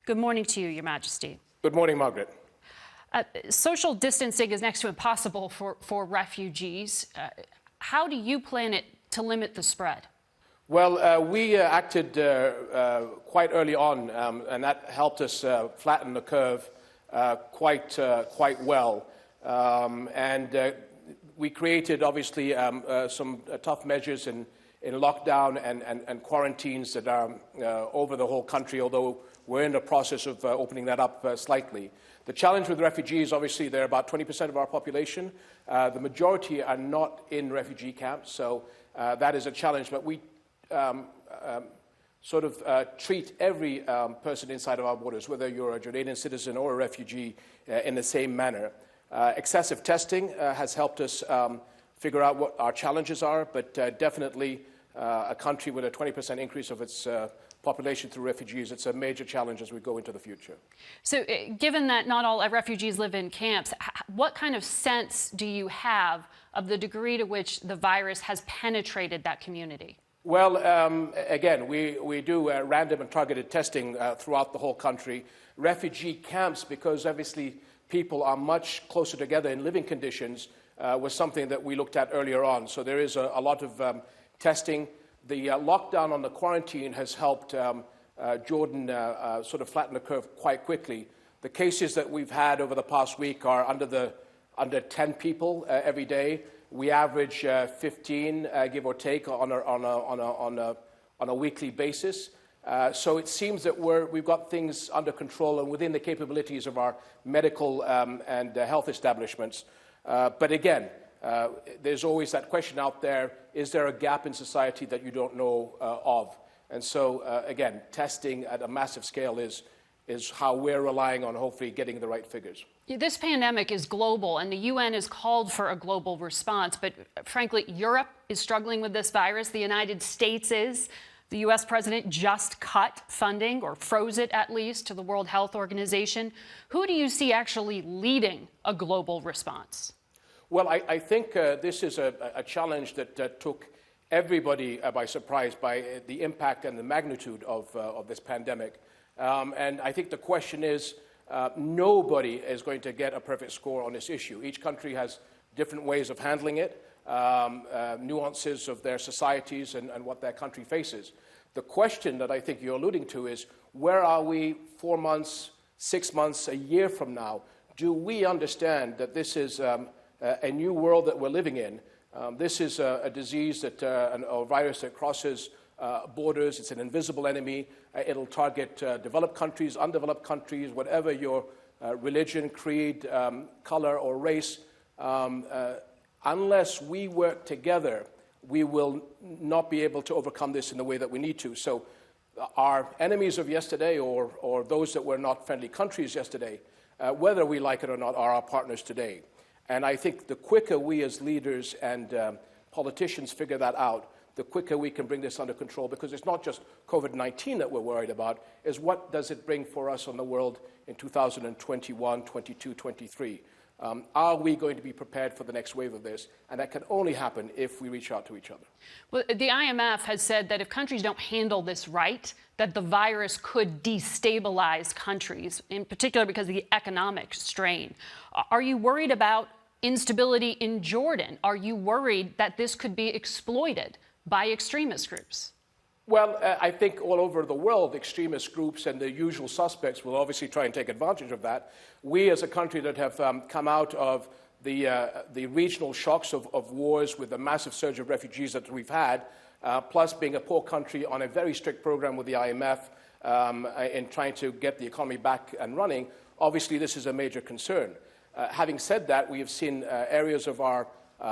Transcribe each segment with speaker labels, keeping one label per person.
Speaker 1: Good morning to you, Your Majesty.
Speaker 2: Good morning, Margaret.
Speaker 1: Social distancing is next to impossible for refugees. How do you plan to limit the spread?
Speaker 2: Well, we acted quite early on, and that helped us flatten the curve quite well. We created, obviously, some tough measures in lockdown and quarantines that are over the whole country, although we're in the process of opening that up slightly. The challenge with refugees, obviously, they're about 20% of our population. The majority are not in refugee camps, so that is a challenge. But we treat every person inside of our borders, whether you're a Jordanian citizen or a refugee, in the same manner. Excessive testing has helped us figure out what our challenges are, but definitely a country with a 20% increase of its population through refugees, it's a major challenge as we go into the future.
Speaker 1: So given that not all refugees live in camps, what kind of sense do you have of the degree to which the virus has penetrated that community?
Speaker 2: Well, again, we do random and targeted testing throughout the whole country. Refugee camps, because obviously people are much closer together in living conditions, was something that we looked at earlier on. So there is a lot of testing. The lockdown on the quarantine has helped Jordan sort of flatten the curve quite quickly. The cases that we've had over the past week are under 10 people every day. We average 15, give or take, on a weekly basis. So it seems that we've got things under control and within the capabilities of our medical and health establishments. But again, there's always that question out there, is there a gap in society that you don't know of? And so, again, testing at a massive scale is how we're relying on hopefully getting the right figures.
Speaker 1: This pandemic is global, and the UN has called for a global response. But frankly, Europe is struggling with this virus. The United States is. The U.S. president just cut funding, or froze it at least, to the World Health Organization. Who do you see actually leading a global response?
Speaker 2: Well, I think this is a challenge that took everybody by surprise by the impact and the magnitude of this pandemic. And I think the question is, nobody is going to get a perfect score on this issue. Each country has different ways of handling it, nuances of their societies and what their country faces. The question that I think you're alluding to is, where are we 4 months, 6 months, a year from now? Do we understand that this is a new world that we're living in? This is a disease, a virus that crosses borders. It's an invisible enemy. It'll target developed countries, undeveloped countries, whatever your religion, creed, color, or race. Unless we work together, we will not be able to overcome this in the way that we need to. So our enemies of yesterday, or those that were not friendly countries yesterday, whether we like it or not, are our partners today. And I think the quicker we as leaders and politicians figure that out, the quicker we can bring this under control, because it's not just COVID-19 that we're worried about, is what does it bring for us on the world in 2021, 22, 23? Are we going to be prepared for the next wave of this? And that can only happen if we reach out to each other.
Speaker 1: Well, the IMF has said that if countries don't handle this right, that the virus could destabilize countries, in particular because of the economic strain. Are you worried about instability in Jordan? Are you worried that this could be exploited by extremist groups?
Speaker 2: Well, I think all over the world, extremist groups and the usual suspects will obviously try and take advantage of that. We, as a country that have come out of the regional shocks of wars with the massive surge of refugees that we've had, plus being a poor country on a very strict program with the IMF in trying to get the economy back and running, obviously this is a major concern. Having said that, we have seen areas of our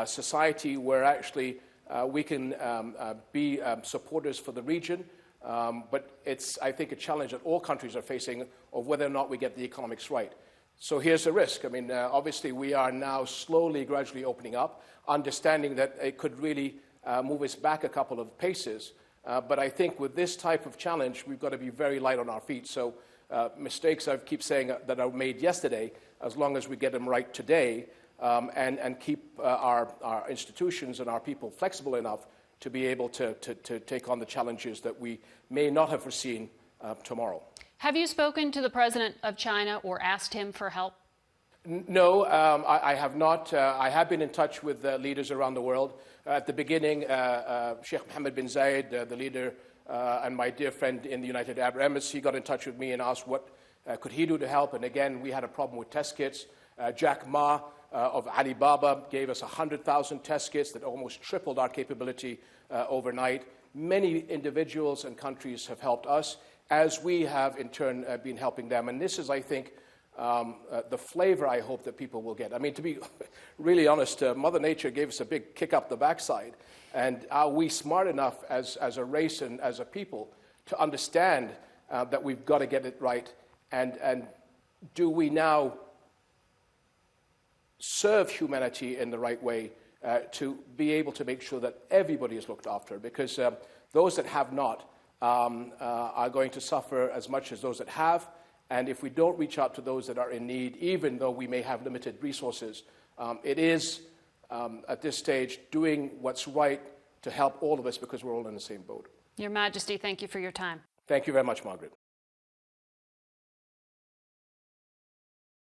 Speaker 2: society where actually we can be supporters for the region, but it's, I think, a challenge that all countries are facing of whether or not we get the economics right. So here's the risk. I mean, obviously, we are now slowly, gradually opening up, understanding that it could really move us back a couple of paces. But I think with this type of challenge, we've got to be very light on our feet. So mistakes, I keep saying, that are made yesterday, as long as we get them right today, and keep our institutions and our people flexible enough to be able to take on the challenges that we may not have foreseen tomorrow.
Speaker 1: Have you spoken to the president of China or asked him for help?
Speaker 2: No, I have not. I have been in touch with leaders around the world. At the beginning, Sheikh Mohammed bin Zayed, the leader and my dear friend in the United Arab Emirates, he got in touch with me and asked what could he do to help. And again, we had a problem with test kits. Jack Ma of Alibaba gave us 100,000 test kits that almost tripled our capability overnight. Many individuals and countries have helped us, as we have in turn been helping them. And this is, I think, the flavor I hope that people will get. I mean, to be really honest, Mother Nature gave us a big kick up the backside. And are we smart enough as a race and as a people to understand that we've got to get it right? And do we now serve humanity in the right way to be able to make sure that everybody is looked after? Because those that have not are going to suffer as much as those that have. And if we don't reach out to those that are in need, even though we may have limited resources, it is, at this stage, doing what's right to help all of us because we're all in the same boat.
Speaker 1: Your Majesty, thank you for your time.
Speaker 2: Thank you very much, Margaret.